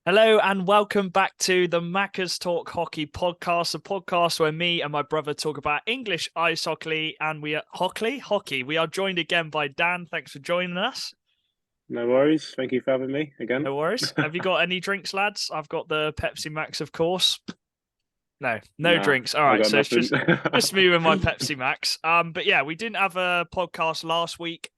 Hello and welcome back to the Macca's Talk Hockey podcast, a podcast where me and my brother talk about English ice hockey and hockey. We are joined again by Dan. Thanks for joining us. No worries. Thank you for having me again. No worries. Have you got any drinks, lads? I've got the Pepsi Max, of course. No Nah, drinks. All I right, got so it's nothing. just me with my Pepsi Max. But yeah, we didn't have a podcast last week.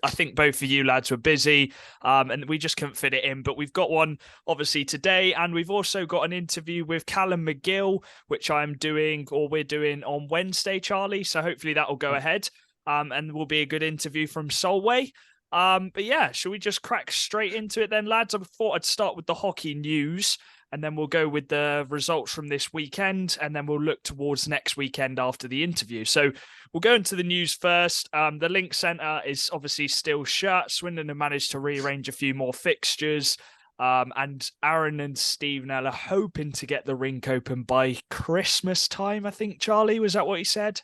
I think both of you lads were busy, and we just couldn't fit it in. But we've got one obviously today, and we've also got an interview with Calum McGill, which we're doing on Wednesday, Charlie. So hopefully that will go ahead, and will be a good interview from Solway. But yeah, shall we just crack straight into it then, lads? I thought I'd start with the hockey news, and then we'll go with the results from this weekend, and then we'll look towards next weekend after the interview. So we'll go into the news first. The Link Centre is obviously still shut. Swindon have managed to rearrange a few more fixtures. And Aaron and Steve now are hoping to get the rink open by Christmas time, I think, Charlie. Was that what he said?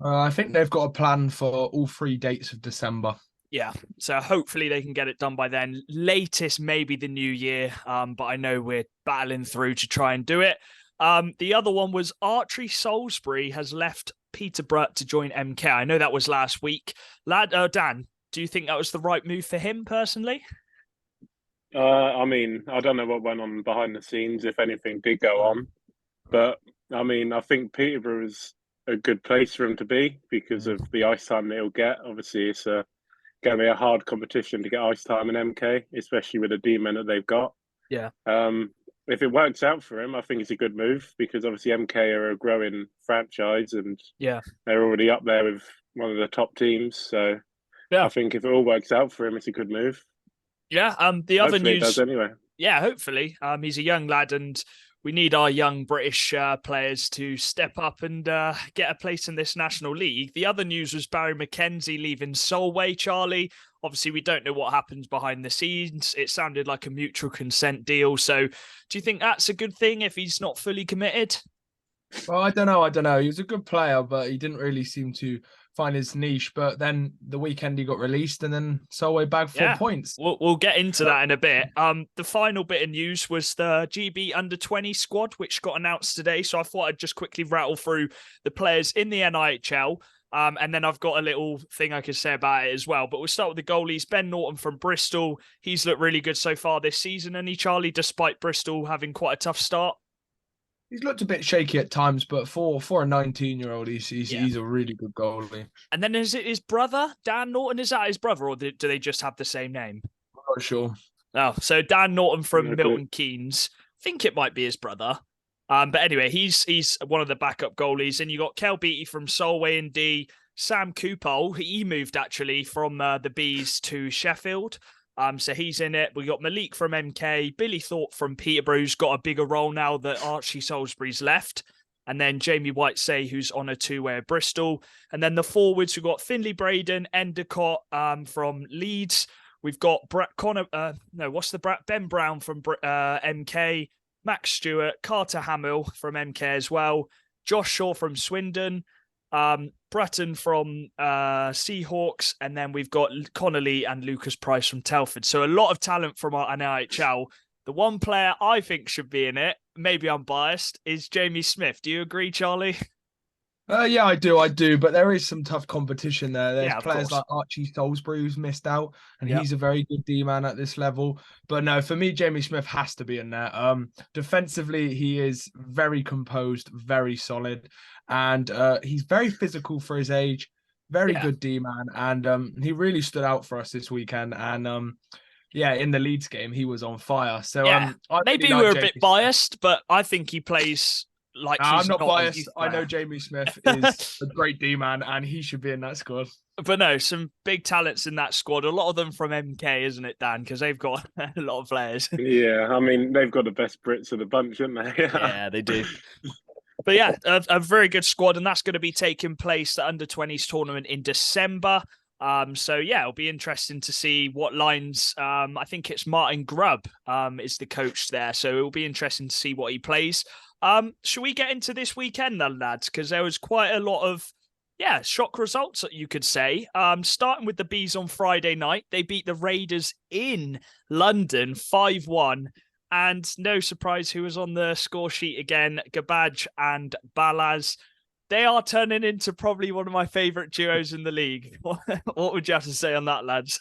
I think they've got a plan for all 3 dates of December. Yeah, so hopefully they can get it done by then. Latest, maybe the new year, but I know we're battling through to try and do it. The other one was Archie Salisbury has left Peterborough to join MK. I know that was last week. Dan, do you think that was the right move for him personally? I don't know what went on behind the scenes, if anything did go on. But, I think Peterborough is a good place for him to be because of the ice time that he'll get. Obviously, it's going to be a hard competition to get ice time in MK, especially with the D-men that they've got. Yeah. If it works out for him, I think it's a good move because obviously MK are a growing franchise and they're already up there with one of the top teams. So I think if it all works out for him, it's a good move. Yeah. The other Hopefully news, it does anyway. Yeah, hopefully. He's a young lad, and we need our young British players to step up and get a place in this National League. The other news was Barry McKenzie leaving Solway, Charlie. Obviously, we don't know what happens behind the scenes. It sounded like a mutual consent deal. So do you think that's a good thing if he's not fully committed? Well, I don't know. He was a good player, but he didn't really seem to find his niche. But then the weekend he got released, and then Solway bagged 4 points. We'll get into that in a bit. The final bit of news was the GB Under-20 squad, which got announced today. So I thought I'd just quickly rattle through the players in the NIHL. And then I've got a little thing I could say about it as well. But we'll start with the goalies. Ben Norton from Bristol. He's looked really good so far this season, and Charlie, despite Bristol having quite a tough start. He's looked a bit shaky at times, but for a 19-year-old, he's a really good goalie. And then is it his brother, Dan Norton? Is that his brother, or do they just have the same name? I'm not sure. Oh, so Dan Norton from Milton Keynes. I think it might be his brother. But anyway, he's one of the backup goalies. And you got Kel Beattie from Solway and D. Sam Kupol, he moved actually from the Bees to Sheffield. So he's in it. We got Malik from MK, Billy Thorpe from Peterborough's got a bigger role now that Archie Salisbury's left. And then Jamie Whitesay, who's on a two-way at Bristol. And then the forwards, we've got Finley Braden, Endicott from Leeds. We've got Ben Brown from MK, Max Stewart, Carter Hamill from MK as well, Josh Shaw from Swindon, Bratton from Seahawks, and then we've got Connolly and Lucas Price from Telford. So a lot of talent from our NIHL. The one player I think should be in it, maybe I'm biased, is Jamie Smith. Do you agree, Charlie? Yeah, I do. But there is some tough competition there. There's players course. like Archie Salisbury who's missed out, and he's a very good D-man at this level. But no, for me, Jamie Smith has to be in there. Defensively, he is very composed, very solid, and he's very physical for his age. Very good D-man, and he really stood out for us this weekend. And in the Leeds game, he was on fire. So maybe really we're a bit biased, but I think he plays like I'm not biased. I know Jamie Smith is a great D-man, and he should be in that squad. But no, some big talents in that squad. A lot of them from MK, isn't it, Dan? Because they've got a lot of players. Yeah, I mean, they've got the best Brits of the bunch, haven't they? Yeah, they do. But yeah, a very good squad, and that's going to be taking place, the Under-20s tournament in December. So yeah, it'll be interesting to see what lines. I think it's Martin Grubb is the coach there, so it'll be interesting to see what he plays. Should we get into this weekend then, lads? Because there was quite a lot of yeah, shock results, you could say. Starting with the Bees on Friday night, they beat the Raiders in London 5-1. And no surprise who was on the score sheet again, Gabaj and Balaz. They are turning into probably one of my favourite duos in the league. What would you have to say on that, lads?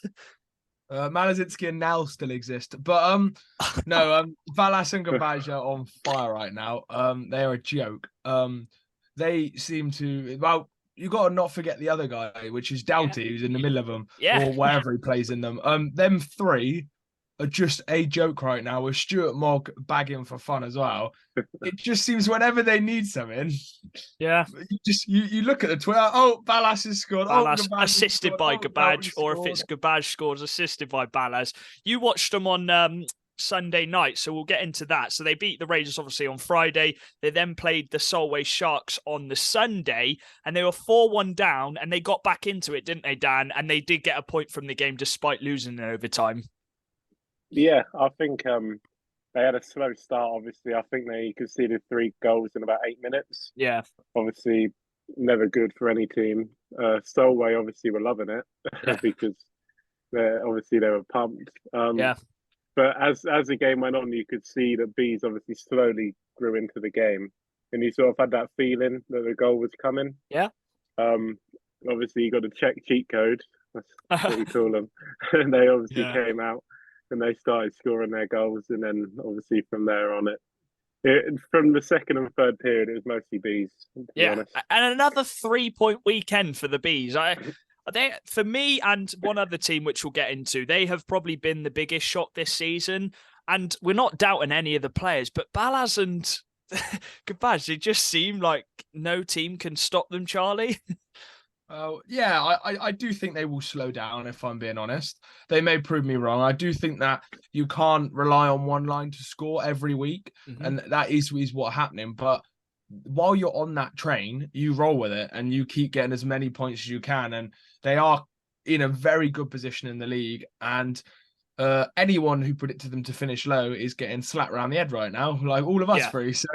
Malazitsky and Nell still exist, but no, Valas and Gabaj are on fire right now. They are a joke. They seem to, well, you got to not forget the other guy, which is Doughty, who's in the middle of them, or wherever he plays in them. Them three are just a joke right now, with Stuart Mogg bagging for fun as well. It just seems whenever they need something, you look at the Twitter. Oh, Ballas has scored. Ballas assisted by Gabaj, or if it's Gabaj scores, assisted by Ballas. You watched them on Sunday night, so we'll get into that. So they beat the Raiders obviously on Friday. They then played the Solway Sharks on the Sunday, and they were 4-1 down, and they got back into it, didn't they, Dan? And they did get a point from the game despite losing in overtime. Yeah, I think they had a slow start, obviously. I think they conceded 3 goals in about 8 minutes. Yeah. Obviously, never good for any team. Solway obviously were loving it because they were pumped. But as the game went on, you could see that Bees obviously slowly grew into the game. And you sort of had that feeling that the goal was coming. Yeah. Obviously, you got to check cheat code. That's what you call them. And they obviously came out. And they started scoring their goals, and then obviously from there on, from the second and third period, it was mostly Bees. To be honest. And another 3-point weekend for the Bees. They, for me and one other team, which we'll get into, they have probably been the biggest shock this season. And we're not doubting any of the players, but Balaz and Gabaj, they just seem like no team can stop them, Charlie. I do think they will slow down, if I'm being honest. They may prove me wrong. I do think that you can't rely on one line to score every week, and that is what's happening. But while you're on that train, you roll with it and you keep getting as many points as you can. And they are in a very good position in the league. And anyone who predicted them to finish low is getting slapped around the head right now, like all of us three. So,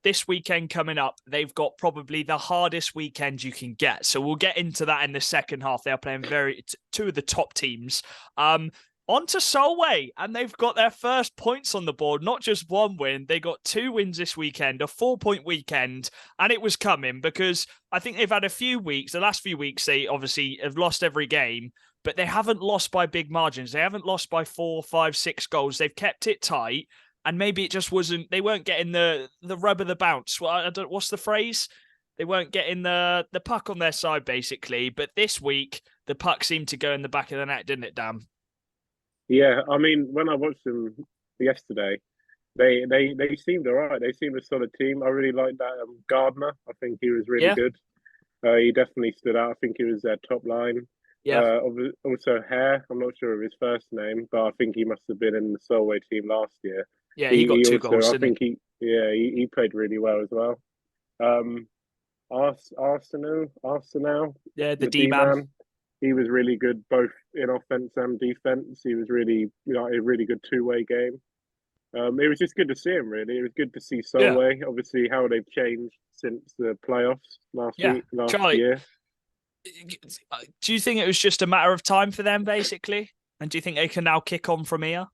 this weekend coming up, they've got probably the hardest weekend you can get. So we'll get into that in the second half. They are playing two of the top teams. On to Solway, and they've got their first points on the board. Not just one win, they got 2 wins this weekend, a 4-point weekend, and it was coming because I think they've had a few weeks. The last few weeks, they obviously have lost every game, but they haven't lost by big margins. They haven't lost by 4, 5, 6 goals. They've kept it tight. And maybe it just wasn't, they weren't getting the rub of the bounce. Well, what's the phrase? They weren't getting the puck on their side, basically. But this week, the puck seemed to go in the back of the net, didn't it, Dan? Yeah, I mean, when I watched them yesterday, they seemed all right. They seemed a solid team. I really liked that Gardner. I think he was really good. He definitely stood out. I think he was their top line. Yeah. Also, Hare. I'm not sure of his first name, but I think he must have been in the Solway team last year. Yeah, he got 2 goals. I think he played really well as well. Arsenal. Yeah, the D-man. He was really good both in offense and defense. He was really, a really good 2-way game. It was just good to see him, really. It was good to see Solway, obviously, how they've changed since the playoffs last year. Do you think it was just a matter of time for them, basically? And do you think they can now kick on from here?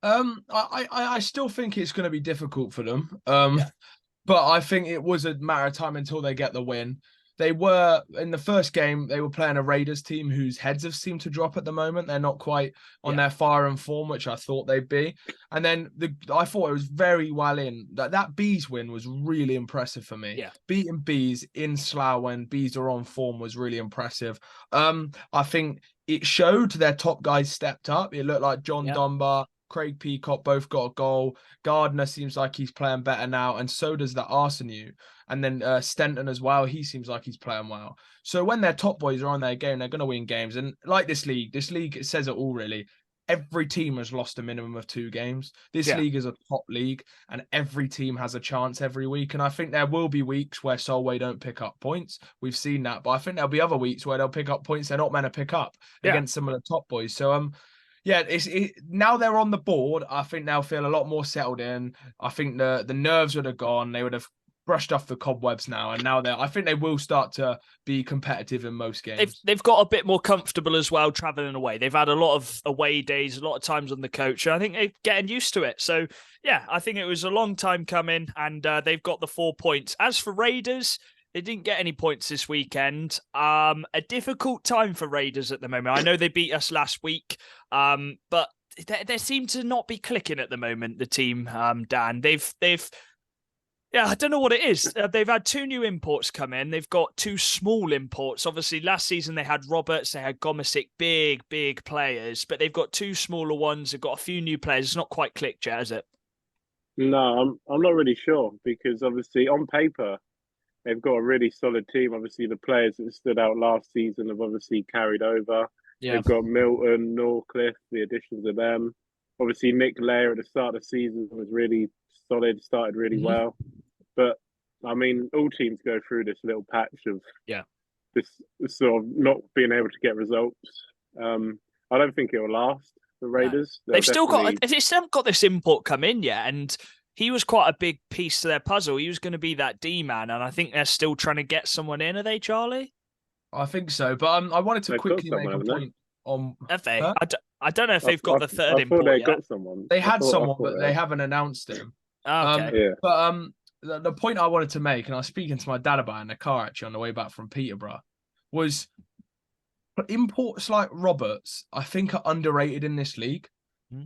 I still think it's going to be difficult for them. But I think it was a matter of time until they get the win. They were, in the first game, they were playing a Raiders team whose heads have seemed to drop at the moment. They're not quite on their fire and form, which I thought they'd be. And then I thought it was very well in. That Bees win was really impressive for me. Yeah. Beating Bees in Slough when Bees are on form was really impressive. I think it showed their top guys stepped up. It looked like John Dunbar, Craig Peacock both got a goal. Gardner seems like he's playing better now, and so does the Arsenal. And then Stenton as well. He seems like he's playing well. So when their top boys are on their game, they're going to win games. And like this league it says it all, really. Every team has lost a minimum of 2 games. This league is a top league, and every team has a chance every week. And I think there will be weeks where Solway don't pick up points. We've seen that. But I think there'll be other weeks where they'll pick up points they're not meant to pick up against some of the top boys. So, now they're on the board. I think they'll feel a lot more settled in. I think the nerves would have gone. They would have brushed off the cobwebs now, and now I think they will start to be competitive in most games. They've got a bit more comfortable as well traveling away. They've had a lot of away days, a lot of times on the coach. I think they're getting used to it. So yeah, I think it was a long time coming, and they've got the 4 points. As for Raiders, they didn't get any points this weekend. A difficult time for Raiders at the moment. I know they beat us last week, but they seem to not be clicking at the moment. The team, Dan, they've. Yeah, I don't know what it is. They've had 2 new imports come in. They've got 2 small imports. Obviously, last season they had Roberts, they had Gomesic, big players, but they've got 2 smaller ones. They've got a few new players. It's not quite clicked yet, has it? No, I'm not really sure because obviously on paper they've got a really solid team. Obviously, the players that stood out last season have obviously carried over. Yeah. They've got Milton, Norcliffe, the additions of them. Obviously, Nick Lair at the start of the season was really solid, started really well. But I mean, all teams go through this little patch of this sort of not being able to get results. I don't think it will last for Raiders. No. They've still got this import come in yet, and he was quite a big piece to their puzzle. He was going to be that D man, and I think they're still trying to get someone in. Are they, Charlie? I think so, but I wanted to quickly make a point on. Have they? Huh? I don't know if they've got the third import they yet. got someone. They had someone, but they haven't announced him. Okay. But the point I wanted to make, and I was speaking to my dad about in the car actually on the way back from Peterborough, was imports like Roberts, I think, are underrated in this league.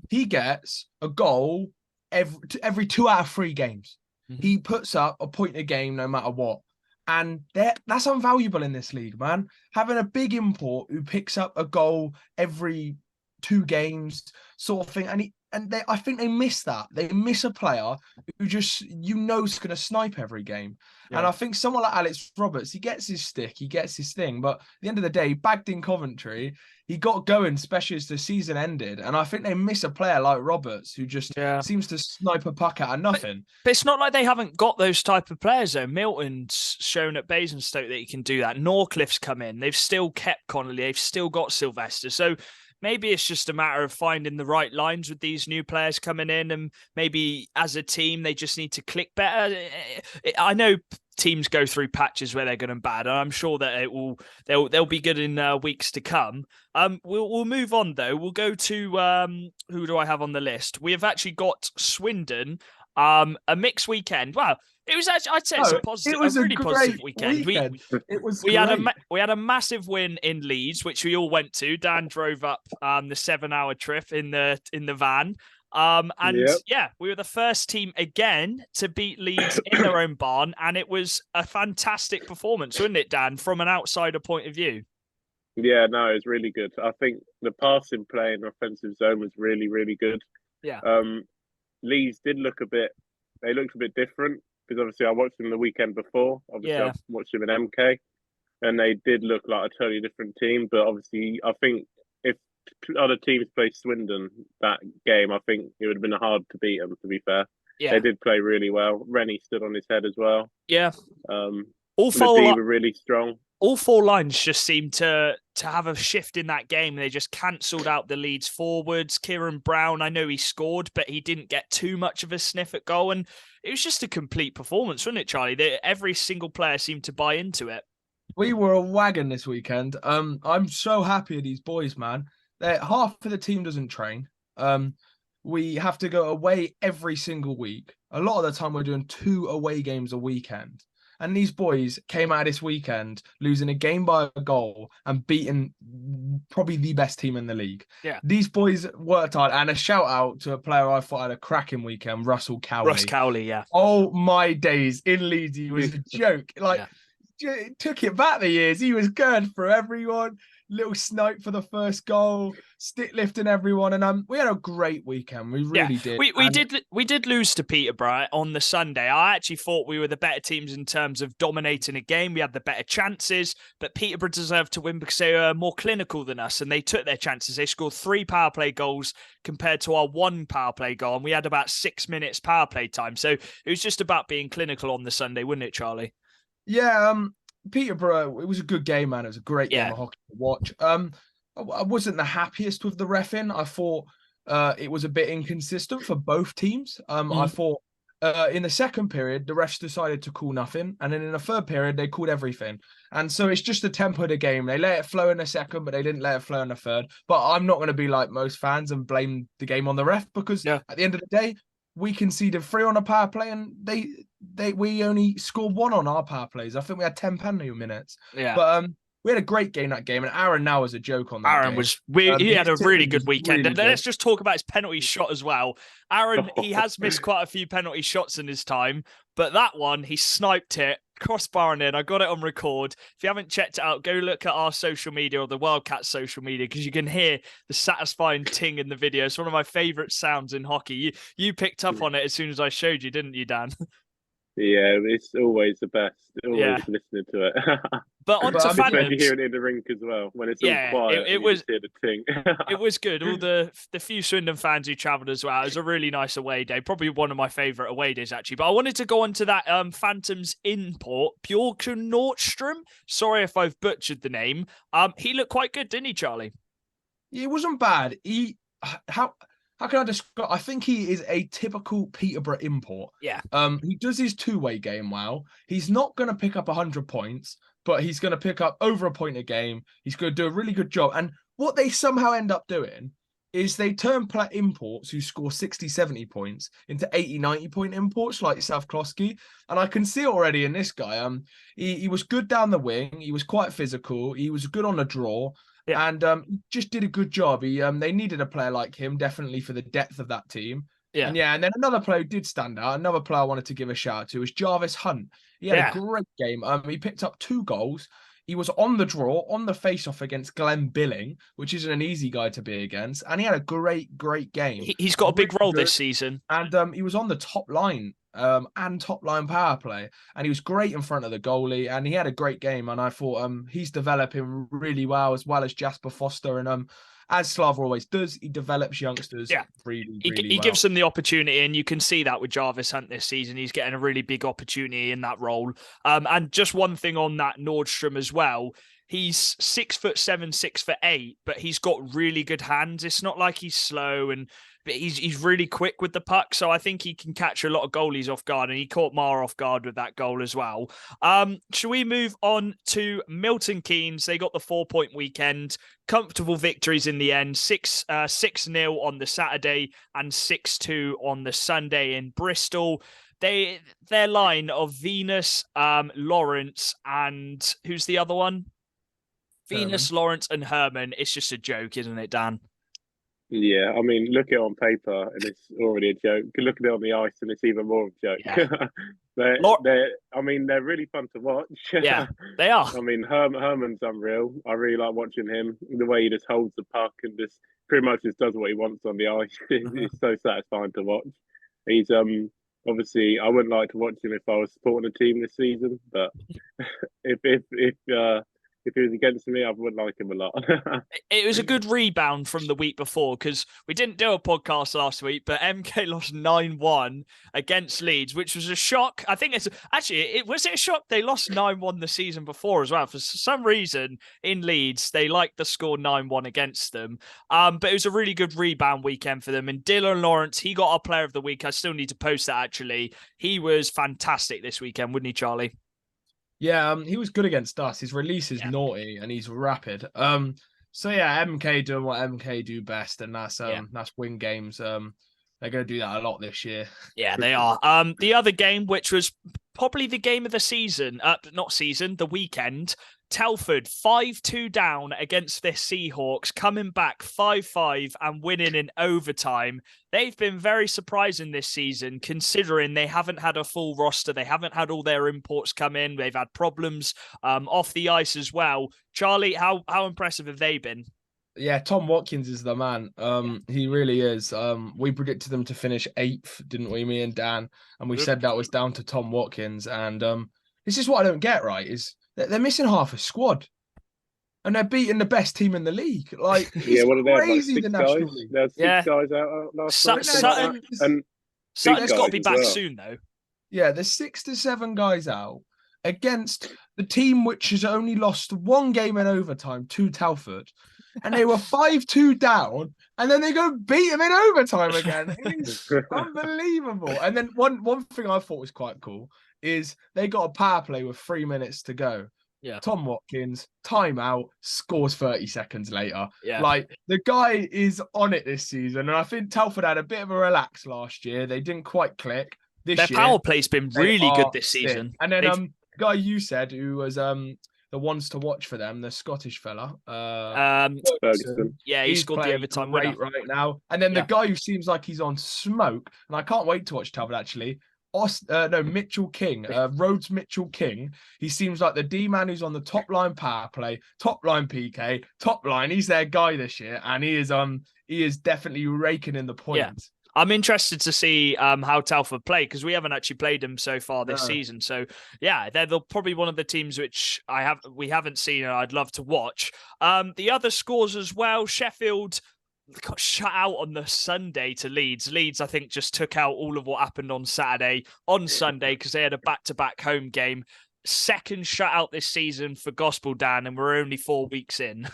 He gets a goal every 2 out of 3 games. He puts up a point a game no matter what. And that's invaluable in this league, man. Having a big import who picks up a goal every 2 games sort of thing. I think they miss that. They miss a player who just, is going to snipe every game. Yeah. And I think someone like Alex Roberts, he gets his stick, he gets his thing. But at the end of the day, bagged in Coventry, he got going, especially as the season ended. And I think they miss a player like Roberts who just seems to snipe a puck out of nothing. But it's not like they haven't got those type of players, though. Milton's shown at Basingstoke that he can do that. Norcliffe's come in. They've still kept Connolly. They've still got Sylvester. So maybe it's just a matter of finding the right lines with these new players coming in, and maybe as a team they just need to click better. I know teams go through patches where they're good and bad, and I'm sure that they'll be good in weeks to come. We'll move on though. We'll go to who do I have on the list? We have actually got Swindon. A mixed weekend. Well, it was actually, I'd say it's a positive. It was a really positive weekend. We had a massive win in Leeds, which we all went to. Dan drove up the 7-hour trip in the van. We were the first team again to beat Leeds in their own barn, and it was a fantastic performance, wasn't it, Dan, from an outsider point of view? Yeah, no, it was really good. I think the passing play in the offensive zone was really, really good. Yeah. Leeds did look a bit different because obviously I watched them the weekend before. Obviously, I watched them in MK, and they did look like a totally different team. But obviously, I think if other teams played Swindon that game, I think it would have been hard to beat them, to be fair. Yeah. They did play really well. Rennie stood on his head as well. Yeah. All 4 were really strong. All 4 lines just seemed to have a shift in that game. They just cancelled out the Leeds forwards. Kieran Brown, I know he scored, but he didn't get too much of a sniff at goal. And it was just a complete performance, wasn't it, Charlie? Every single player seemed to buy into it. We were a wagon this weekend. I'm so happy with these boys, man. Half of the team doesn't train. We have to go away every single week. A lot of the time we're doing 2 away games a weekend. And these boys came out this weekend losing a game by a goal and beating probably the best team in the league. Yeah. These boys worked hard, and a shout out to a player I thought had a cracking weekend, Russell Cowley. Russ Cowley, yeah. Oh my days, in Leeds, he was a joke. Took it back the years. He was going for everyone. Little snipe for the first goal, stick lifting everyone, and we had a great weekend. We really did. We did lose to Peterborough on the Sunday. I actually thought we were the better teams in terms of dominating a game. We had the better chances, but Peterborough deserved to win because they were more clinical than us, and they took their chances. They scored 3 power play goals compared to our 1 power play goal, and we had about 6 minutes power play time. So it was just about being clinical on the Sunday, wasn't it, Charlie? Yeah. Peterborough, it was a good game, man. It was a great game of hockey to watch. I wasn't the happiest with the reffing. I thought it was a bit inconsistent for both teams. I thought In the second period, the refs decided to call nothing. And then in the third period, they called everything. And so it's just the tempo of the game. They let it flow in the second, but they didn't let it flow in the third. But I'm not going to be like most fans and blame the game on the ref, because at the end of the day, we conceded 3 on a power play, and we only scored 1 on our power plays. I think we had 10 penalty minutes. Yeah. But we had a great game that game, and Aaron now was a joke on that Aaron game. was he had a really good weekend. Really and let's just talk about his penalty shot as well. Aaron, he has missed quite a few penalty shots in his time, but that one, he sniped it, crossbar in. I got it on record. If you haven't checked it out, go look at our social media or the Wildcats social media, because you can hear the satisfying ting in the video. It's one of my favourite sounds in hockey. You picked up on it as soon as I showed you, didn't you, Dan? Yeah, it's always the best. Always listening to it. But on to Phantoms. You hear it in the rink as well when it's all quiet. It was hear the ting. It was good. All the few Swindon fans who travelled as well. It was a really nice away day. Probably one of my favourite away days, actually. But I wanted to go on to that Phantoms import, Bjorken Nordstrom. Sorry if I've butchered the name. He looked quite good, didn't he, Charlie? Yeah, it wasn't bad. How can I describe? I think he is a typical Peterborough import. Yeah. He does his two-way game well. He's not going to pick up 100 points, but he's going to pick up over a point a game. He's going to do a really good job. And what they somehow end up doing is they turn imports who score 60, 70 points into 80, 90 point imports like South Kloski. And I can see already in this guy, he was good down the wing. He was quite physical. He was good on the draw. Yeah. And he just did a good job. They needed a player like him, definitely, for the depth of that team. Yeah. And then another player who did stand out, another player I wanted to give a shout out to, is Jarvis Hunt. He had a great game. He picked up 2 goals. He was on the draw, on the face-off against Glenn Billing, which isn't an easy guy to be against. And he had a great game. He's got a big role this season. And he was on the top line and top line power play. And he was great in front of the goalie. And he had a great game. And I thought he's developing really well as Jasper Foster. And as Slava always does, he develops youngsters really well. He gives them the opportunity, and you can see that with Jarvis Hunt this season. He's getting a really big opportunity in that role. And just one thing on that Nordstrom as well. He's 6'7", 6'8", but he's got really good hands. It's not like he's slow, but he's really quick with the puck. So I think he can catch a lot of goalies off guard, and he caught Mar off guard with that goal as well. Shall we move on to Milton Keynes? They got the 4-point weekend. Comfortable victories in the end. 6-0 on the Saturday and 6-2 on the Sunday in Bristol. Their line of Venus, Lawrence, and who's the other one? Venus, Lawrence, and Herman. It's just a joke, isn't it, Dan? Yeah, I mean, look at it on paper, and it's already a joke. Look at it on the ice, and it's even more of a joke. Yeah. They're really fun to watch. Yeah, they are. I mean, Herman's unreal. I really like watching him. The way he just holds the puck and just pretty much just does what he wants on the ice. It's so satisfying to watch. He's obviously, I wouldn't like to watch him if I was supporting a team this season, but if he was against me, I would like him a lot. It was a good rebound from the week before, because we didn't do a podcast last week, but MK lost 9-1 against Leeds, which was a shock. I think it was a shock they lost 9-1 the season before as well. For some reason in Leeds, they liked the score 9-1 against them. But it was a really good rebound weekend for them. And Dylan Lawrence, he got our player of the week. I still need to post that, actually. He was fantastic this weekend, wouldn't he, Charlie? Yeah, he was good against us. His release is naughty and he's rapid. So yeah, MK doing what MK do best, and that's win games. They're going to do that a lot this year. Yeah, they are. The other game, which was probably the game of the season, the weekend, Telford 5-2 down against their Seahawks, coming back 5-5 and winning in overtime. They've been very surprising this season, considering they haven't had a full roster. They haven't had all their imports come in. They've had problems off the ice as well. Charlie, how impressive have they been? Yeah, Tom Watkins is the man. He really is. We predicted them to finish 8th, didn't we, me and Dan? And we said that was down to Tom Watkins. And this is what I don't get, right, is they're missing half a squad. And they're beating the best team in the league. Like, it's crazy, the National League. There's 6 guys out last Sutton's got to be back soon, though. Yeah, there's 6 to 7 guys out against the team which has only lost 1 game in overtime to Telford. and they were 5-2 down, and then they go beat them in overtime again. It's unbelievable. And then one thing I thought was quite cool is they got a power play with 3 minutes to go. Yeah. Tom Watkins, timeout, scores 30 seconds later. Yeah. Like, the guy is on it this season. And I think Telford had a bit of a relax last year. They didn't quite click. Their power play's been really good this season. And then guy you said who was the ones to watch for them, the Scottish fella. Ferguson. Yeah, he scored the overtime winner right now. And then the guy who seems like he's on smoke, and I can't wait to watch Telford actually. Mitchell King, Rhodes Mitchell King. He seems like the D man who's on the top line power play, top line PK, top line. He's their guy this year, and he is definitely raking in the points. Yeah. I'm interested to see how Telford play, because we haven't actually played them so far this season. So yeah, they're probably one of the teams which we haven't seen and I'd love to watch. The other scores as well, Sheffield got shut out on the Sunday to Leeds. Leeds, I think, just took out all of what happened on Saturday on Sunday because they had a back-to-back home game. Second shutout this season for Gospel, Dan, and we're only 4 weeks in.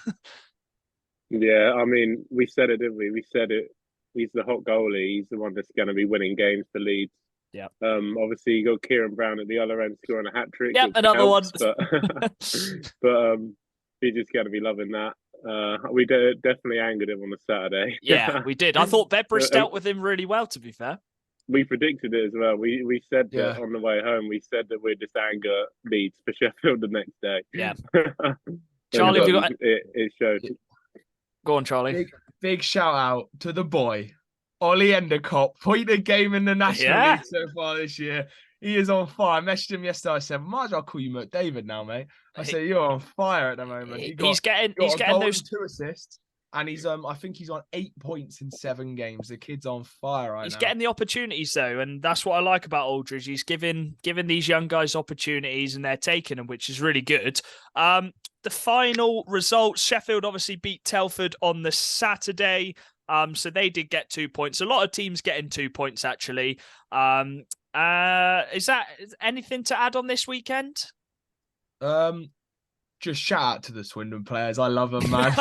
Yeah, I mean, we said it, didn't we? We said it. He's the hot goalie. He's the one that's going to be winning games for Leeds. Yeah. Obviously, you got Kieran Brown at the other end scoring a hat trick. Yeah, another helps, one. But he's just going to be loving that. We definitely angered him on the Saturday. Yeah, we did. I thought Bedbris dealt with him really well, to be fair. We predicted it as well. We said that on the way home. We said that we'd just anger Leeds for Sheffield the next day. Yeah. Charlie, have you got... It showed. Go on, Charlie. Big shout out to the boy, Ollie Endicott, point a game in the National League so far this year. He is on fire. I messaged him yesterday. I said, might as well call you McDavid now, mate. I said, you're on fire at the moment. He's getting those 2 assists. And he's I think he's on 8 points in 7 games. The kid's on fire right now. He's getting the opportunities though, and that's what I like about Aldridge. He's giving these young guys opportunities, and they're taking them, which is really good. The final results: Sheffield obviously beat Telford on the Saturday, so they did get 2 points. A lot of teams getting 2 points actually. Is anything to add on this weekend? Just shout out to the Swindon players. I love them, man.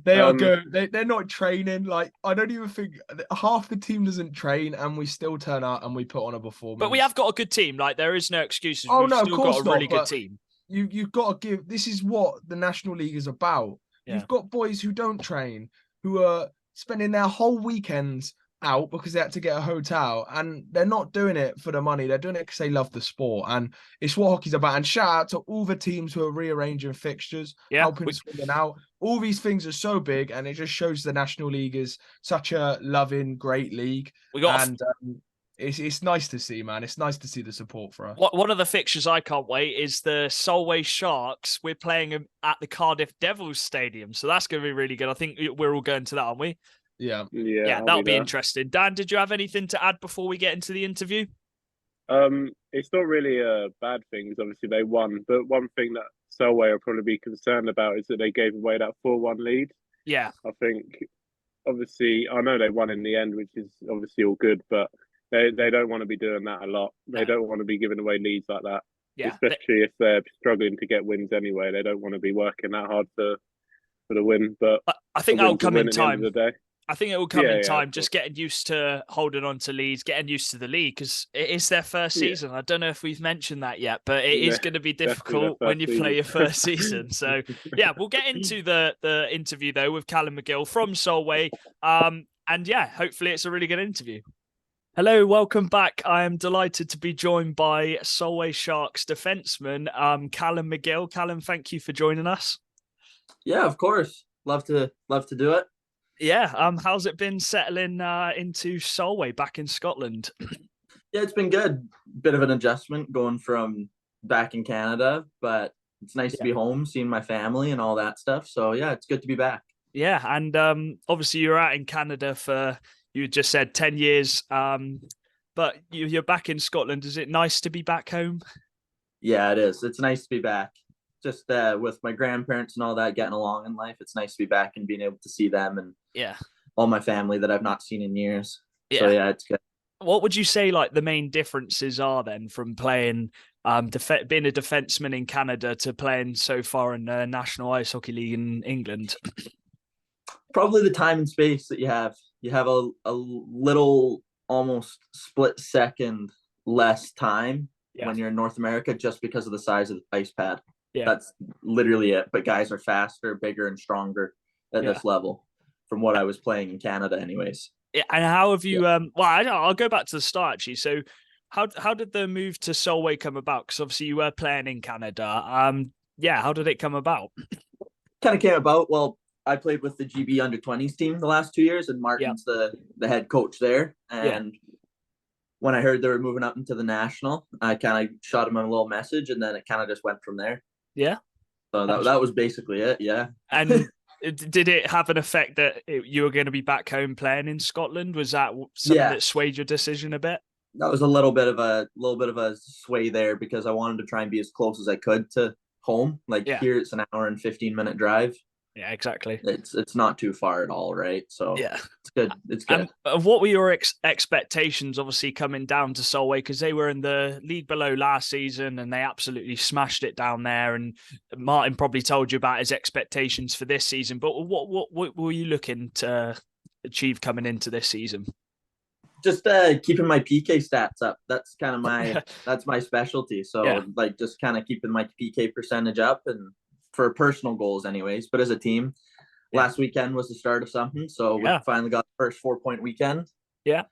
they are good. They're not training. Like, I don't even think half the team doesn't train, and we still turn out and we put on a performance. But we have got a good team. Like, there is no excuses. Oh, We've no, still of course got a really good team. You've got to give. This is what the National League is about. Yeah. You've got boys who don't train, who are spending their whole weekends out because they had to get a hotel, and they're not doing it for the money. They're doing it because they love the sport, and it's what hockey's about. And shout out to all the teams who are rearranging fixtures, helping Swindon out. All these things are so big, and it just shows the National League is such a loving, great league. It's nice to see, man. It's nice to see the support for us. One of the fixtures I can't wait is the Solway Sharks. We're playing them at the Cardiff Devils Stadium, so that's going to be really good. I think we're all going to that, aren't we? Yeah, that'll be interesting. Dan, did you have anything to add before we get into the interview? It's not really a bad thing. Obviously, they won, but one thing that Solway will probably be concerned about is that they gave away that 4-1 lead. Yeah, I think. Obviously, I know they won in the end, which is obviously all good, but they don't want to be doing that a lot. They don't want to be giving away leads like that. Yeah, especially if they're struggling to get wins anyway. They don't want to be working that hard for the win. But I think that'll come in time. I think it will come in time, just getting used to holding on to leads, getting used to the league, because it is their first season. I don't know if we've mentioned that yet, but it is going to be difficult when you play your first season. So, yeah, we'll get into the interview, though, with Calum McGill from Solway. And, yeah, hopefully it's a really good interview. Hello, welcome back. I am delighted to be joined by Solway Sharks defenseman, Calum McGill. Callum, thank you for joining us. Yeah, of course. Love to do it. Yeah, how's it been settling into Solway back in Scotland? Yeah, it's been good. Bit of an adjustment going from back in Canada, but it's nice to be home, seeing my family and all that stuff. So yeah, it's good to be back. Yeah, and obviously you're out in Canada for, you just said 10 years, but you're back in Scotland. Is it nice to be back home? Yeah, it is. It's nice to be back. Just with my grandparents and all that, getting along in life. It's nice to be back and being able to see them and all my family that I've not seen in years. Yeah. So yeah, it's good. What would you say like the main differences are then from playing being a defenseman in Canada to playing so far in the National Ice Hockey League in England? Probably the time and space that you have. You have a little, almost split second less time when you're in North America, just because of the size of the ice pad. Yeah. That's literally it. But guys are faster, bigger, and stronger at this level from what I was playing in Canada anyways. Yeah, and how have you I'll go back to the start actually. So how did the move to Solway come about? Because obviously you were playing in Canada. How did it come about? Kind of came about, well, I played with the GB under-20s team the last 2 years, and Martin's the head coach there. And when I heard they were moving up into the national, I kind of shot him a little message, and then it kind of just went from there. Yeah. So that was basically it. Yeah. And did it have an effect that you were going to be back home playing in Scotland? Was that something that swayed your decision a bit? That was a little bit of a sway there, because I wanted to try and be as close as I could to home. Here it's an hour and 15-minute drive. Yeah, exactly. It's not too far at all, right? So it's good. It's good. And what were your expectations, obviously, coming down to Solway? Because they were in the league below last season and they absolutely smashed it down there. And Martin probably told you about his expectations for this season. But what were you looking to achieve coming into this season? Just keeping my PK stats up. That's kind of that's my specialty. So just kind of keeping my PK percentage up, and for personal goals anyways, but as a team, last weekend was the start of something. So we finally got the first 4-point weekend. Yeah.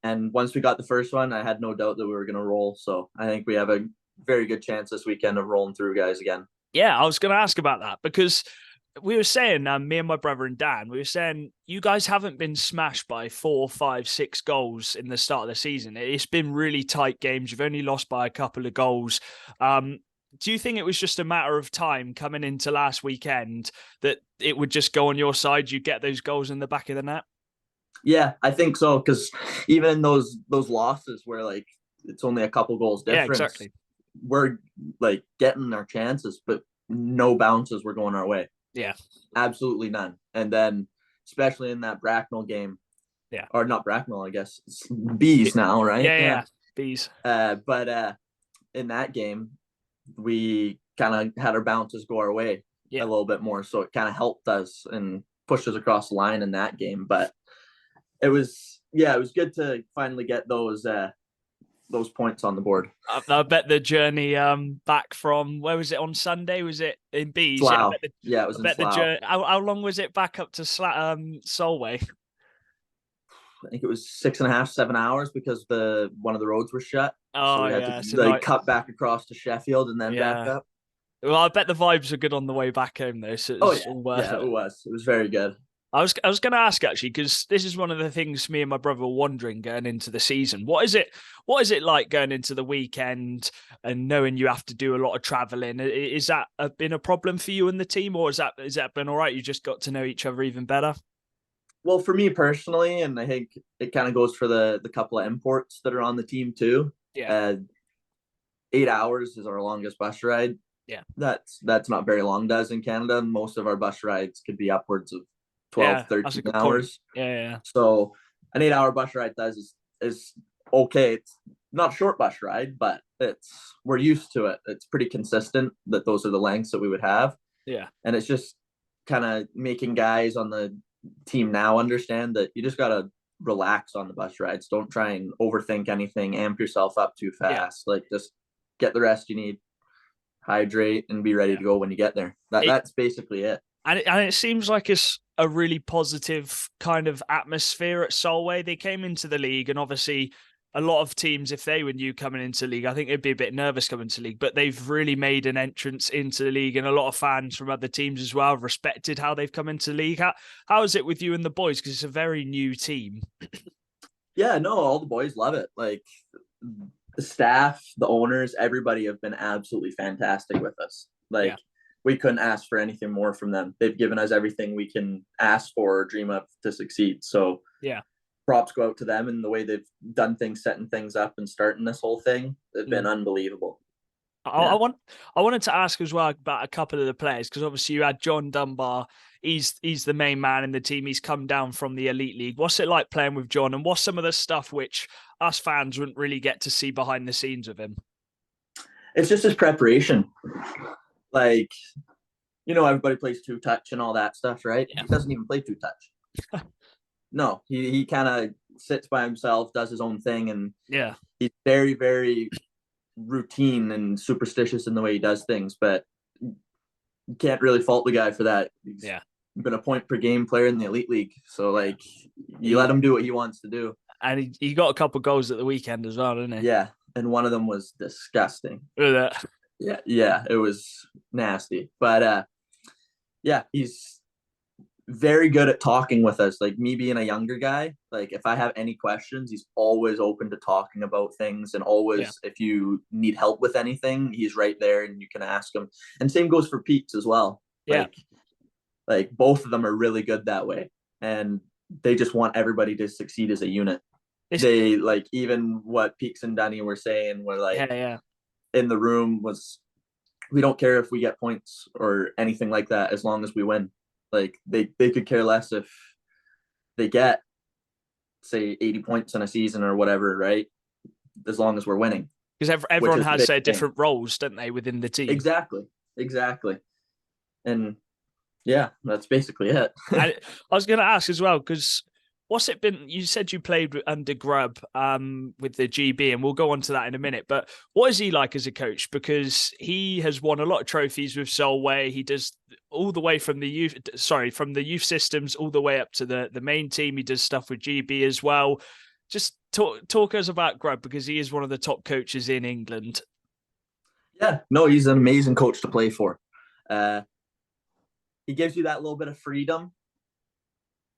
And once we got the first one, I had no doubt that we were going to roll. So I think we have a very good chance this weekend of rolling through guys again. Yeah, I was going to ask about that, because we were saying, me and my brother and Dan, we were saying you guys haven't been smashed by 4, 5, 6 goals in the start of the season. It's been really tight games. You've only lost by a couple of goals. Do you think it was just a matter of time coming into last weekend that it would just go on your side? You get those goals in the back of the net? Yeah, I think so. Because even in those losses where it's only a couple goals difference, exactly, we're getting our chances, but no bounces were going our way. Yeah, absolutely none. And then especially in that Bracknell game, or not Bracknell, I guess it's Bees now, right? Yeah, Bees. But in that game, we kind of had our bounces go our way a little bit more, so it kind of helped us and pushed us across the line in that game. But it was good to finally get those points on the board. I bet the journey back from, where was it, on Sunday? Was it in Bees? Slough. It was in Slough. How long was it back up to Solway? I think it was 6.5, 7 hours, because one of the roads were shut. Oh, so we had to cut back across to Sheffield and then back up. Well, I bet the vibes are good on the way back home though. So it was very good. I was going to ask actually, because this is one of the things me and my brother were wondering going into the season. What is it like going into the weekend and knowing you have to do a lot of traveling? Is that been a problem for you and the team, or is that been all right? You just got to know each other even better? Well, for me personally, and I think it kind of goes for the couple of imports that are on the team too. Yeah. 8 hours is our longest bus ride. Yeah. That's not very long, does in Canada. Most of our bus rides could be upwards of 12, 13 hours. Yeah. So an 8-hour bus ride is okay. It's not a short bus ride, but we're used to it. It's pretty consistent that those are the lengths that we would have. Yeah. And it's just kind of making guys on the team now understand that you just got to relax on the bus rides. Don't try and overthink anything, amp yourself up too fast. Just get the rest you need, hydrate, and be ready to go when you get there. That's basically it. And it seems like it's a really positive kind of atmosphere at Solway. They came into the league, and obviously a lot of teams, if they were new coming into the league, I think they'd be a bit nervous coming to the league, but they've really made an entrance into the league, and a lot of fans from other teams as well have respected how they've come into the league. How is it with you and the boys? Because it's a very new team. Yeah, no, all the boys love it. The staff, the owners, everybody have been absolutely fantastic with us. We couldn't ask for anything more from them. They've given us everything we can ask for or dream of to succeed. So yeah, props go out to them, and the way they've done things, setting things up and starting this whole thing. They've been unbelievable. I wanted to ask as well about a couple of the players, because obviously you had John Dunbar. He's the main man in the team. He's come down from the Elite League. What's it like playing with John, and what's some of the stuff which us fans wouldn't really get to see behind the scenes of him? It's just his preparation. Like, everybody plays 2-touch and all that stuff, right? Yeah. He doesn't even play 2-touch. No, he kind of sits by himself, does his own thing, and he's very, very routine and superstitious in the way he does things. But you can't really fault the guy for that. He's been a point per game player in the elite league, so like you let him do what he wants to do. And he got a couple goals at the weekend as well, didn't he? Yeah, and one of them was disgusting. Look at that. Yeah, it was nasty. But he's very good at talking with us. Like, me being a younger guy, like if I have any questions, he's always open to talking about things, and always if you need help with anything, he's right there and you can ask him. And same goes for Peaks as well. Like both of them are really good that way, and they just want everybody to succeed as a unit. They like, even what Peaks and Dunny were saying, were like in the room was, we don't care if we get points or anything like that, as long as we win. Like they could care less if they get, say, 80 points in a season or whatever, right? As long as we're winning. Because everyone has their different roles, don't they, within the team? Exactly. And yeah, that's basically it. I was going to ask as well, because what's it been? You said you played under Grubb with the GB, and we'll go on to that in a minute. But what is he like as a coach? Because he has won a lot of trophies with Solway. He does all the way from the youth systems all the way up to the main team. He does stuff with GB as well. Just talk us about Grubb, because he is one of the top coaches in England. Yeah, no, he's an amazing coach to play for. He gives you that little bit of freedom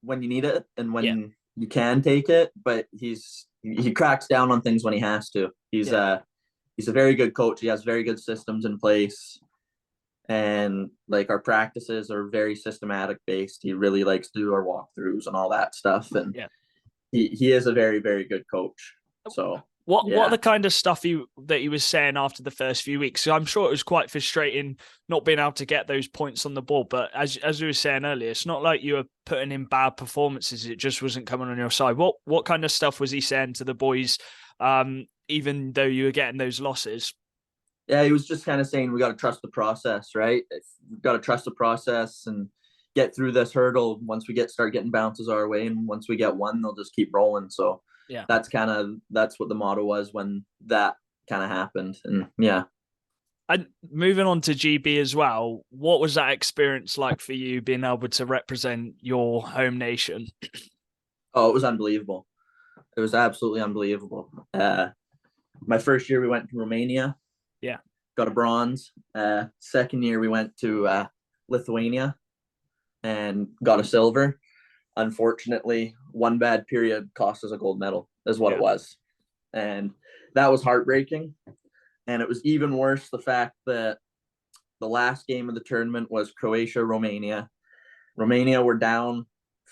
when you need it and when you can take it, but he cracks down on things when he has to. He's a very good coach. He has very good systems in place, and like our practices are very systematic based. He really likes to do our walkthroughs and all that stuff, and he is a very, very good coach. So what are the kind of stuff that he was saying after the first few weeks? So I'm sure it was quite frustrating not being able to get those points on the ball. But as we were saying earlier, it's not like you were putting in bad performances. It just wasn't coming on your side. What kind of stuff was he saying to the boys, even though you were getting those losses? Yeah, he was just kind of saying we got to trust the process, right? We've got to trust the process and get through this hurdle. Once we start getting bounces our way, and once we get one, they'll just keep rolling. So that's what the motto was when that kind of happened. And and moving on to GB as well, what was that experience like for you, being able to represent your home nation? Oh, it was unbelievable. It was absolutely unbelievable. My first year we went to Romania, got a bronze. Second year we went to Lithuania and got a silver. Unfortunately, one bad period cost us a gold medal, is what it was. And that was heartbreaking. And it was even worse the fact that the last game of the tournament was Croatia-Romania. Romania were down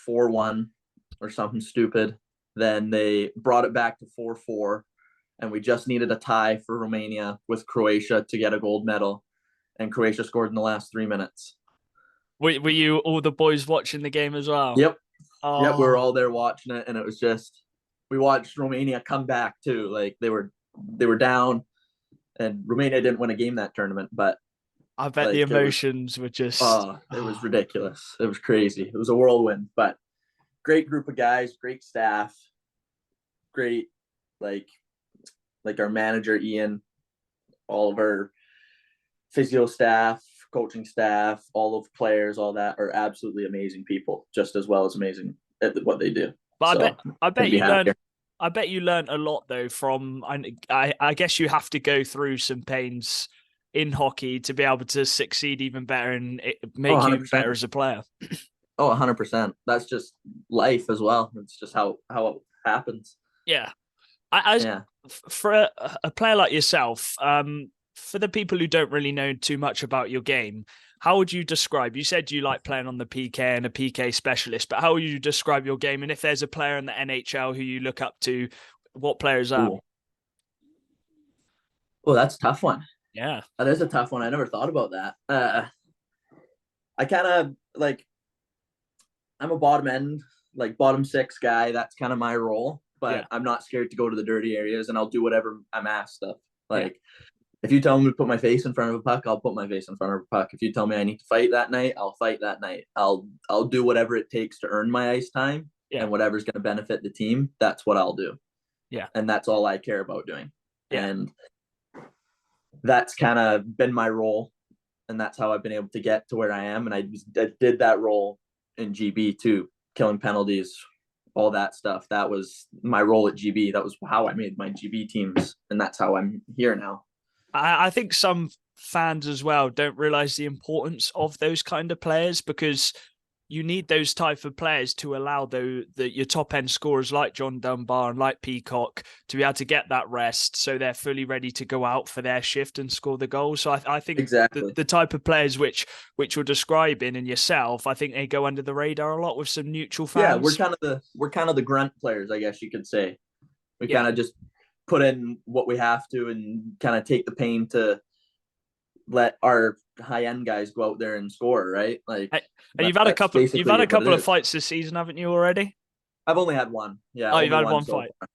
4-1 or something stupid. Then they brought it back to 4-4. And we just needed a tie for Romania with Croatia to get a gold medal. And Croatia scored in the last 3 minutes. Were you all the boys watching the game as well? Yep. Oh. Yep, we were all there watching it, and it was just, we watched Romania come back too. Like they were down, and Romania didn't win a game that tournament, but I bet the emotions were just it was ridiculous. It was crazy. It was a whirlwind, but great group of guys, great staff, great like our manager Ian, all of our physio staff, coaching staff, all of the players, all that are absolutely amazing people, just as well as amazing at what they do. But so, I bet you learned a lot though from, I guess you have to go through some pains in hockey to be able to succeed even better and make you better as a player. 100%. That's just life as well. It's just how it happens. Yeah. For a player like yourself, for the people who don't really know too much about your game, how would you describe, you said you like playing on the PK and a PK specialist, but how would you describe your game? And if there's a player in the NHL who you look up to, what player is that? Oh, that's a tough one. Yeah. That is a tough one. I never thought about that. I kind of I'm a bottom six guy. That's kind of my role, but I'm not scared to go to the dirty areas, and I'll do whatever I'm asked of. If you tell me to put my face in front of a puck, I'll put my face in front of a puck. If you tell me I need to fight that night, I'll fight that night. I'll do whatever it takes to earn my ice time, and whatever's going to benefit the team, that's what I'll do. Yeah. And that's all I care about doing. Yeah. And that's kind of been my role, and that's how I've been able to get to where I am. And I did that role in GB too, killing penalties, all that stuff. That was my role at GB. That was how I made my GB teams, and that's how I'm here now. I think some fans as well don't realize the importance of those kind of players, because you need those type of players to allow your top end scorers like John Dunbar and like Peacock to be able to get that rest, so they're fully ready to go out for their shift and score the goals. So I think exactly the type of players which you're describing in yourself, I think they go under the radar a lot with some neutral fans. Yeah, we're kind of the grunt players, I guess you could say. We kind of just put in what we have to and kind of take the pain to let our high end guys go out there and score, right? Like, and you've had a couple of fights this season, haven't you already? I've only had one. Yeah. Oh, you've had one fight. Far.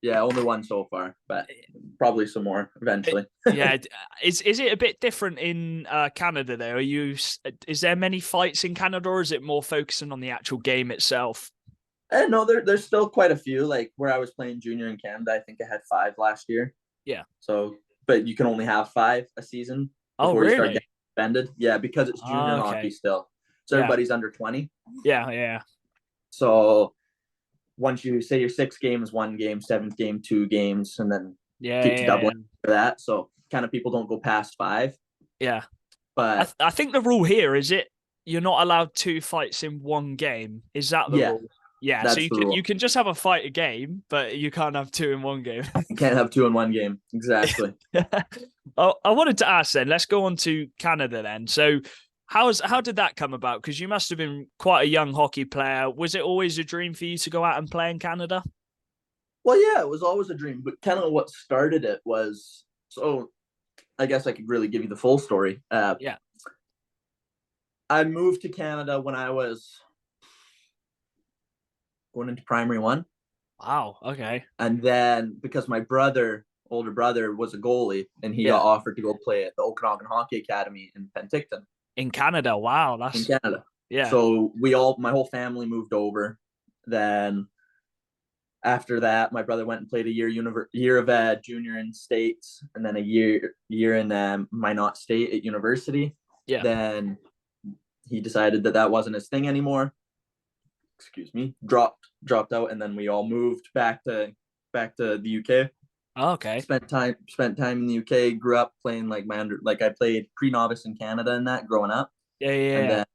Yeah, only one so far, but probably some more eventually. Yeah. Is it a bit different in Canada though? Is there many fights in Canada, or is it more focusing on the actual game itself? No, there's still quite a few. Like where I was playing junior in Canada, I think I had 5 last year. Yeah. So, but you can only have 5 a season before you start getting suspended. Yeah, because it's junior hockey still. So everybody's under 20. Yeah. So once you say your 6 games, 1 game, 7th game, 2 games, and then keeps doubling for that. So kind of people don't go past 5. Yeah. But I think the rule here is you're not allowed 2 fights in 1 game. Is that the rule? Yeah, so you can just have a fight a game, but you can't have 2 in 1 game. You can't have 2 in 1 game. Exactly. I wanted to ask then, let's go on to Canada then. So how did that come about? Because you must have been quite a young hockey player. Was it always a dream for you to go out and play in Canada? Well, yeah, it was always a dream. But kind of what started it was, so I guess I could really give you the full story. Yeah. I moved to Canada when I was going into primary 1. Wow. Okay. And then because my older brother was a goalie, and he got offered to go play at the Okanagan Hockey Academy in Penticton. In Canada. Wow. In Canada. Yeah. So my whole family moved over. Then after that, my brother went and played a year of junior in states, and then a year in Minot State at university. Yeah. Then he decided that wasn't his thing anymore. Excuse me, dropped out, and then we all moved back to the UK. Oh, okay. Spent time in the UK. Grew up playing I played pre-novice in Canada and that growing up. Yeah. And then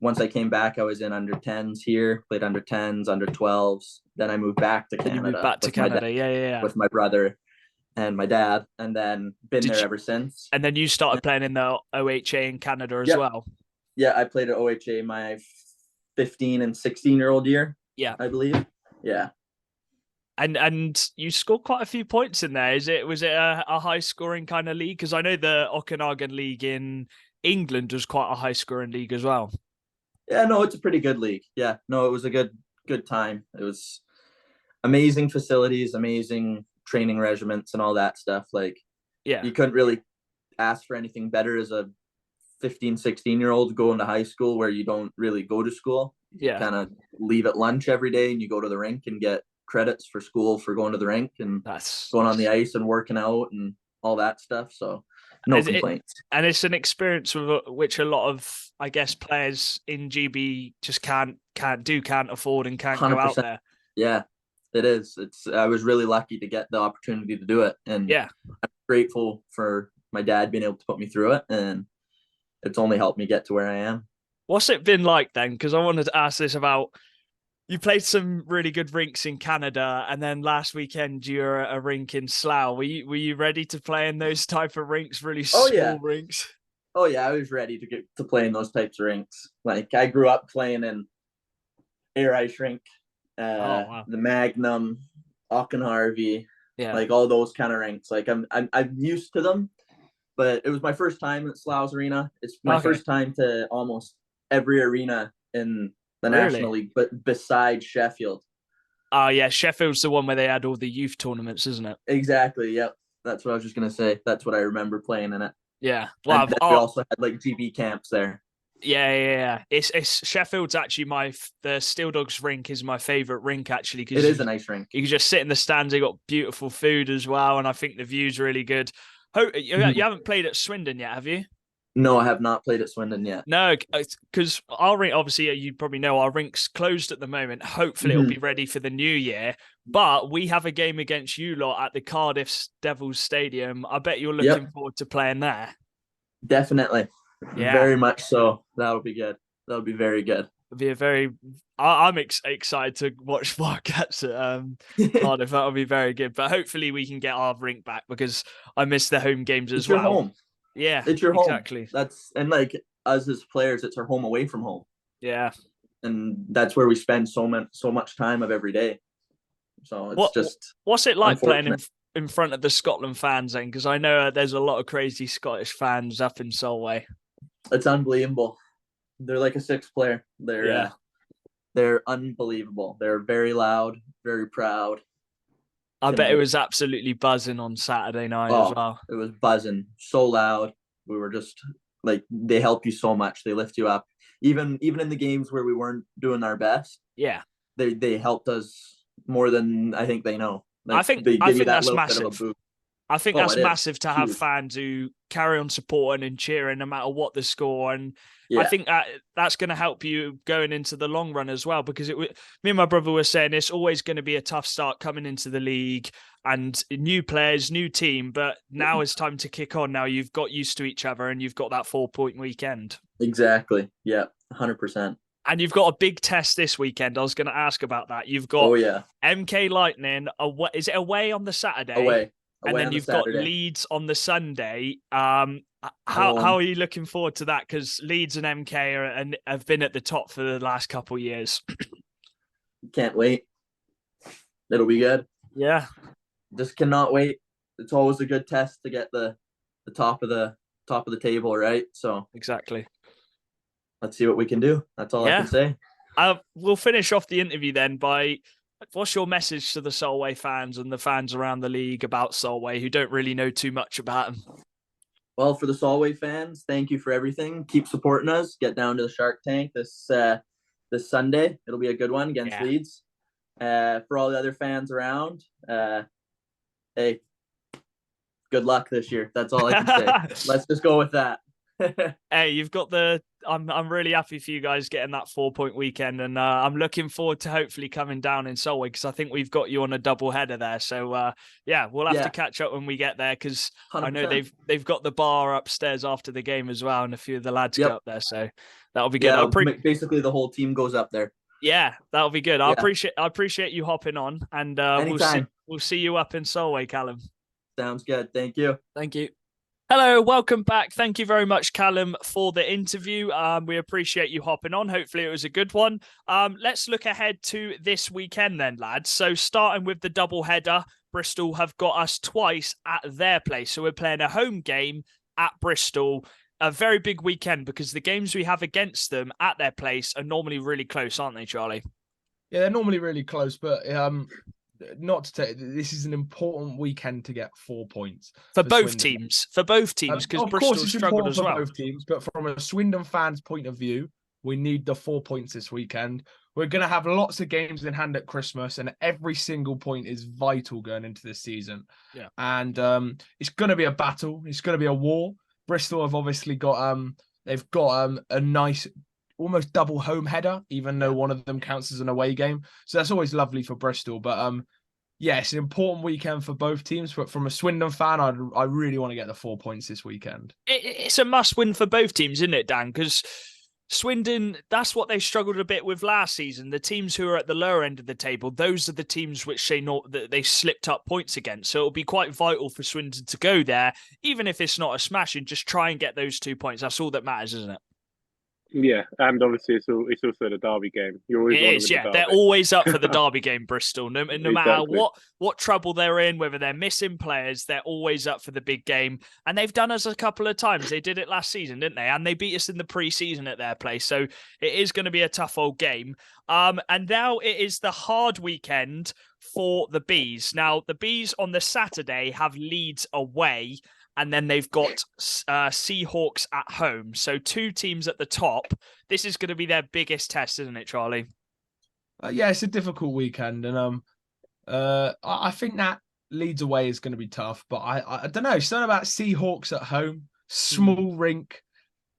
once I came back, I was in under 10s here. Played under 10s, under 12s. Then I moved back to Canada. You moved back to Canada. Yeah. With my brother and my dad, and then been there ever since. And then you started playing in the OHA in Canada as well. Yeah, I played at OHA my 15 and 16-year-old year. Yeah, I believe. Yeah. And you scored quite a few points in there. Was it a high scoring kind of league? Because I know the Okanagan League in England was quite a high scoring league as well. Yeah, no, it's a pretty good league. Yeah, no, it was a good time. It was amazing facilities, amazing training regiments, and all that stuff. You couldn't really ask for anything better as a 15, 16-year-old going to high school, where you don't really go to school. You kind of leave at lunch every day and you go to the rink and get credits for school for going to the rink and going on the ice and working out and all that stuff. So no complaints. And it's an experience with which a lot of, I guess, players in GB just can't afford and can't 100%. Go out there. Yeah, it is. I was really lucky to get the opportunity to do it. And I'm grateful for my dad being able to put me through it. And it's only helped me get to where I am. What's it been like then? Because I wanted to ask this about, you played some really good rinks in Canada, and then last weekend you're at a rink in Slough. Were you ready to play in those type of rinks, really small rinks? Oh yeah, I was ready to get to play in those types of rinks. Like I grew up playing in Air Ice Rink, the Magnum, Auchenharvey, like all those kind of rinks. Like I'm used to them. But it was my first time at Slough's Arena. It's my first time to almost every arena in the National League, but besides Sheffield. Oh, yeah. Sheffield's the one where they had all the youth tournaments, isn't it? Exactly, yep. That's what I was just gonna say. That's what I remember playing in it. Yeah. Well, we also had like GB camps there. Yeah. It's Sheffield's actually the Steel Dogs rink is my favorite rink actually because it is a nice rink. You can just sit in the stands. They got beautiful food as well, and I think the view's really good. You haven't played at Swindon yet, have you? No, I have not played at Swindon yet. No, because our rink, obviously, you probably know our rink's closed at the moment. Hopefully, it'll be ready for the new year. But we have a game against you lot at the Cardiff Devils Stadium. I bet you're looking forward to playing there. Definitely. Yeah. Very much so. That'll be good. That'll be very good. It'll be I'm excited to watch Wildcats at Cardiff. That'll be very good. But hopefully we can get our rink back because I miss the home games as well. It's your home. Yeah, it's your home. Exactly. And like us as players, it's our home away from home. Yeah. And that's where we spend so much time of every day. So it's what's it like playing in front of the Scotland fans then? Because I know there's a lot of crazy Scottish fans up in Solway. It's unbelievable. They're like a sixth player. They're unbelievable. They're very loud, very proud. I bet it was absolutely buzzing on Saturday night as well. It was buzzing, so loud. We were just like, they help you so much. They lift you up. Even in the games where we weren't doing our best. Yeah. They helped us more than I think they know. Like, I think that's massive. I think that's massive to have fans who carry on supporting and cheering no matter what the score. And I think that's going to help you going into the long run as well, because me and my brother were saying it's always going to be a tough start coming into the league and new players, new team. But now it's time to kick on. Now you've got used to each other and you've got that 4-point weekend. Exactly. Yeah, 100%. And you've got a big test this weekend. I was going to ask about that. You've got MK Lightning. Is it away on the Saturday? Away. And then you've got Leeds on the Sunday. How are you looking forward to that? Because Leeds and MK have been at the top for the last couple of years. Can't wait. It'll be good. Yeah. Just cannot wait. It's always a good test to get the top of the table, right? So exactly. Let's see what we can do. That's all I can say. We'll finish off the interview then by, what's your message to the Solway fans and the fans around the league about Solway who don't really know too much about them? Well, for the Solway fans, thank you for everything. Keep supporting us. Get down to the Shark Tank this Sunday. It'll be a good one against Leeds. For all the other fans around, hey, good luck this year. That's all I can say. Let's just go with that. Hey, you've got I'm really happy for you guys getting that 4-point weekend, and I'm looking forward to hopefully coming down in Solway because I think we've got you on a double header there. So we'll have to catch up when we get there because I know they've got the bar upstairs after the game as well, and a few of the lads go up there. So that'll be good. Yeah, basically the whole team goes up there. Yeah, that'll be good. I appreciate you hopping on, and we'll see you up in Solway, Callum. Sounds good. Thank you. Thank you. Hello, welcome back. Thank you very much, Callum, for the interview. We appreciate you hopping on. Hopefully it was a good one. Let's look ahead to this weekend then, lads. So starting with the double header, Bristol have got us twice at their place. So we're playing a home game at Bristol. A very big weekend because the games we have against them at their place are normally really close, aren't they, Charlie? Yeah, they're normally really close, but this is an important weekend to get 4 points for both teams. For both teams, because Bristol struggled as well. Both teams, but from a Swindon fan's point of view, we need the 4 points this weekend. We're going to have lots of games in hand at Christmas, and every single point is vital going into this season. Yeah, and it's going to be a battle. It's going to be a war. Bristol have obviously got a nice, almost double home header, even though one of them counts as an away game. So that's always lovely for Bristol. But it's an important weekend for both teams. But from a Swindon fan, I really want to get the 4 points this weekend. It's a must-win for both teams, isn't it, Dan? Because Swindon, that's what they struggled a bit with last season. The teams who are at the lower end of the table, those are the teams which they slipped up points against. So it'll be quite vital for Swindon to go there, even if it's not a smash, and just try and get those 2 points. That's all that matters, isn't it? Yeah, and obviously it's also the derby game. You always It want to is, win yeah. the They're derby. always up for the derby game, Bristol. No matter Exactly. what trouble they're in, whether they're missing players, they're always up for the big game. And they've done us a couple of times. They did it last season, didn't they? And they beat us in the pre-season at their place. So it is going to be a tough old game. And now it is the hard weekend for the Bees. Now, the Bees on the Saturday have Leeds away, and then they've got Seahawks at home. So 2 teams at the top. This is going to be their biggest test, isn't it, Charlie? Yeah, it's a difficult weekend, and I think that Leeds away is going to be tough. But I don't know. Something about Seahawks at home, small rink,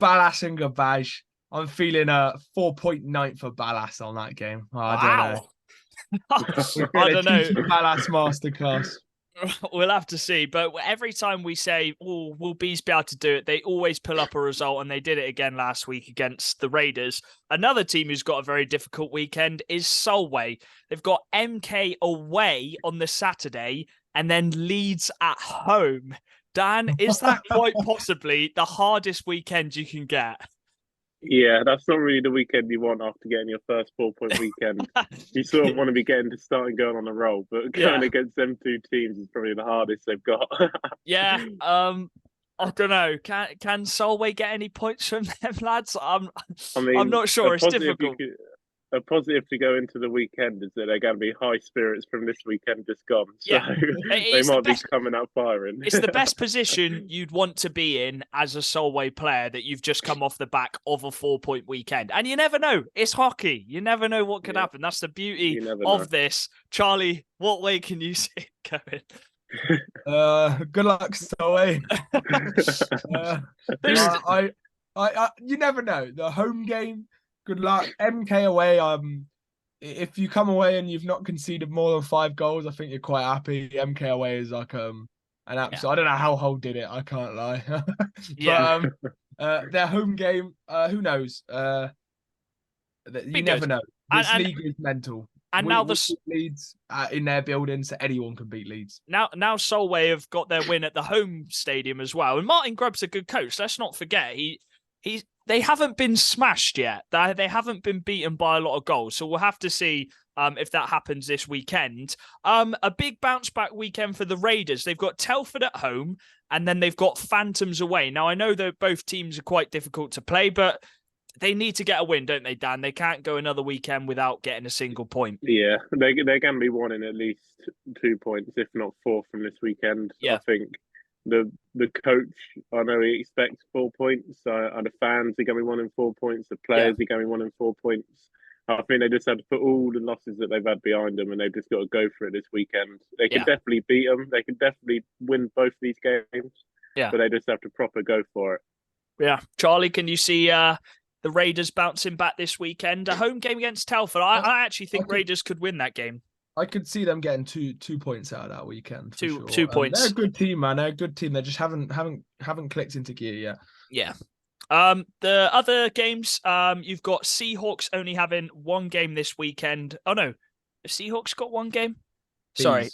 Ballas and Gavage. I'm feeling a 4.9 for Ballas on that game. I don't know. I don't know. Ballas masterclass. We'll have to see. But every time we say, "Oh, will Bees be able to do it?" they always pull up a result, and they did it again last week against the Raiders. Another team who's got a very difficult weekend is Solway. They've got MK away on the Saturday, and then Leeds at home. Dan, is that quite possibly the hardest weekend you can get? Yeah, that's not really the weekend you want after getting your first 4-point weekend. You sort of want to be getting to start and going on a roll, but going against them 2 teams is probably the hardest they've got. Yeah, I don't know. Can Solway get any points from them, lads? I'm not sure. It's difficult. A positive to go into the weekend is that they're going to be high spirits from this weekend just gone. So they might be coming out firing. It's the best position you'd want to be in as a Solway player, that you've just come off the back of a 4-point weekend. And you never know. It's hockey. You never know what could happen. That's the beauty of this. Charlie, what way can you see it going? Good luck, Solway. You never know. The home game. Good luck. MK away. If you come away and you've not conceded more than 5 goals, I think you're quite happy. MK away is like an absolute. I don't know how Hull did it. I can't lie. But their home game. Who knows? You never know. This league is mental. And now the Leeds in their building, so anyone can beat Leeds. Now Solway have got their win at the home stadium as well. And Martin Grubb's a good coach. Let's not forget they haven't been smashed yet. They haven't been beaten by a lot of goals. So we'll have to see if that happens this weekend. A big bounce back weekend for the Raiders. They've got Telford at home, and then they've got Phantoms away. Now, I know that both teams are quite difficult to play, but they need to get a win, don't they, Dan? They can't go another weekend without getting a single point. Yeah, they're going to be wanting at least 2 points, if not 4, from this weekend. Yeah. I think the coach, I know he expects 4 points. And the fans are going to be wanting 4 points. The players are going to be wanting 4 points. I think they just had to put all the losses that they've had behind them, and they've just got to go for it this weekend. They can definitely beat them. They can definitely win both these games. Yeah, but they just have to proper go for it. Yeah, Charlie, can you see the Raiders bouncing back this weekend? A home game against Telford. I actually think Raiders could win that game. I could see them getting two points out of that weekend. Two points. They're a good team, man. They're a good team. They just haven't clicked into gear yet. Yeah. The other games, you've got Seahawks only having 1 game this weekend. Oh no, have Seahawks got 1 game? Bees. Sorry.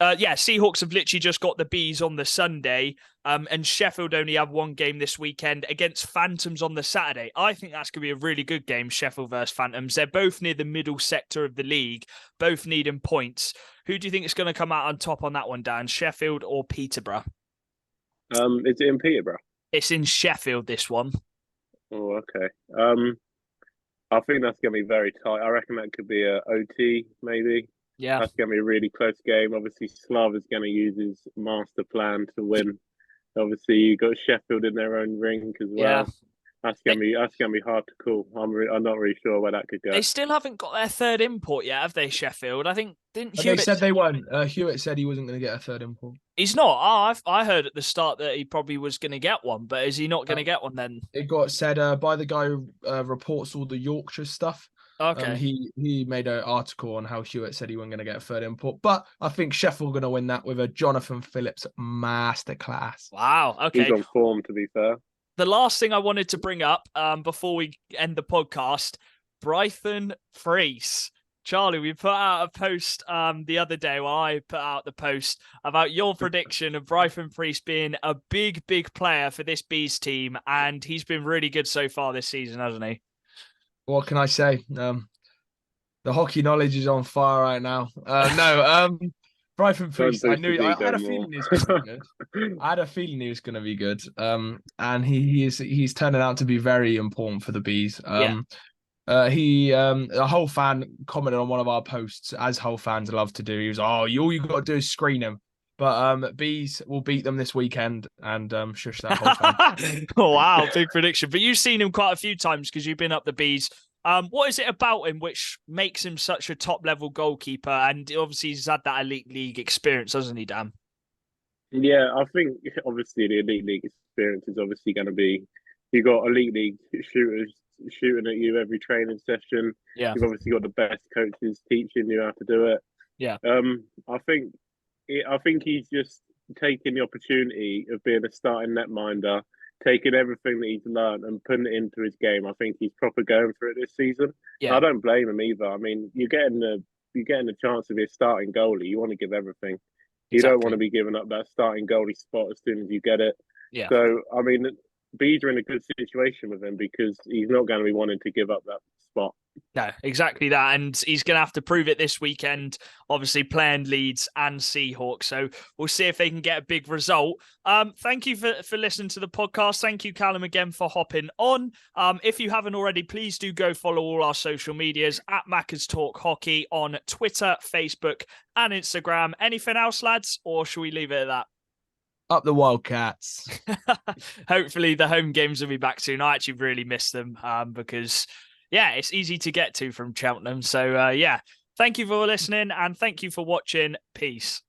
Seahawks have literally just got the Bees on the Sunday, and Sheffield only have 1 game this weekend against Phantoms on the Saturday. I think that's going to be a really good game, Sheffield versus Phantoms. They're both near the middle sector of the league, both needing points. Who do you think is going to come out on top on that one, Dan? Sheffield or Peterborough? Is it in Peterborough? It's in Sheffield, this one. Oh, okay. I think that's going to be very tight. I reckon that could be a OT, maybe. Yeah, that's going to be a really close game. Obviously, Slav is going to use his master plan to win. Obviously, you got Sheffield in their own rink as well. Yeah. That's going to be hard to call. I'm not really sure where that could go. They still haven't got their 3rd import yet, have they? Sheffield, I think. Didn't Hewitt... They said they won't. Hewitt said he wasn't going to get a 3rd import. He's not. I heard at the start that he probably was going to get one, but is he not going to get one then? It got said by the guy who reports all the Yorkshire stuff. Okay. He made an article on how Hewitt said he wasn't going to get a 3rd import, but I think Sheffield are going to win that with a Jonathan Phillips masterclass. Wow. Okay. He's on form, to be fair. The last thing I wanted to bring up before we end the podcast, Brython Freese. Charlie, we put out a post the other day. Well, I put out the post about your prediction of Bryson Priest being a big player for this Bees team, and he's been really good so far this season, hasn't he? What can I say? The hockey knowledge is on fire right now. Bryson Priest, I had a feeling he was going to be good. I had a feeling he was going to be good. And he's turning out to be very important for the Bees. A whole fan commented on one of our posts, as whole fans love to do. He was, all you got to do is screen him. But Bees will beat them this weekend, and shush that whole fan. Oh, wow, big prediction. But you've seen him quite a few times because you've been up the Bees. What is it about him which makes him such a top-level goalkeeper? And obviously he's had that Elite League experience, hasn't he, Dan? Yeah, I think obviously the Elite League experience is obviously going to be, you got Elite League shooters shooting at you every training session. Yeah. You've obviously got the best coaches teaching you how to do it. Yeah. I think he's just taking the opportunity of being a starting netminder, taking everything that he's learned and putting it into his game. I think he's proper going for it this season. Yeah. I don't blame him either. I mean, you're getting the chance to be a starting goalie. You want to give everything. You don't want to be giving up that starting goalie spot as soon as you get it. Yeah. So, I mean, Bees are in a good situation with him because he's not going to be wanting to give up that spot. No, exactly that. And he's going to have to prove it this weekend, obviously playing Leeds and Seahawks. So we'll see if they can get a big result. Thank you for listening to the podcast. Thank you, Callum, again for hopping on. If you haven't already, please do go follow all our social medias at Macca's Talk Hockey on Twitter, Facebook and Instagram. Anything else, lads? Or should we leave it at that? Up the Wildcats. Hopefully the home games will be back soon. I actually really miss them because, yeah, it's easy to get to from Cheltenham. So, thank you for listening and thank you for watching. Peace.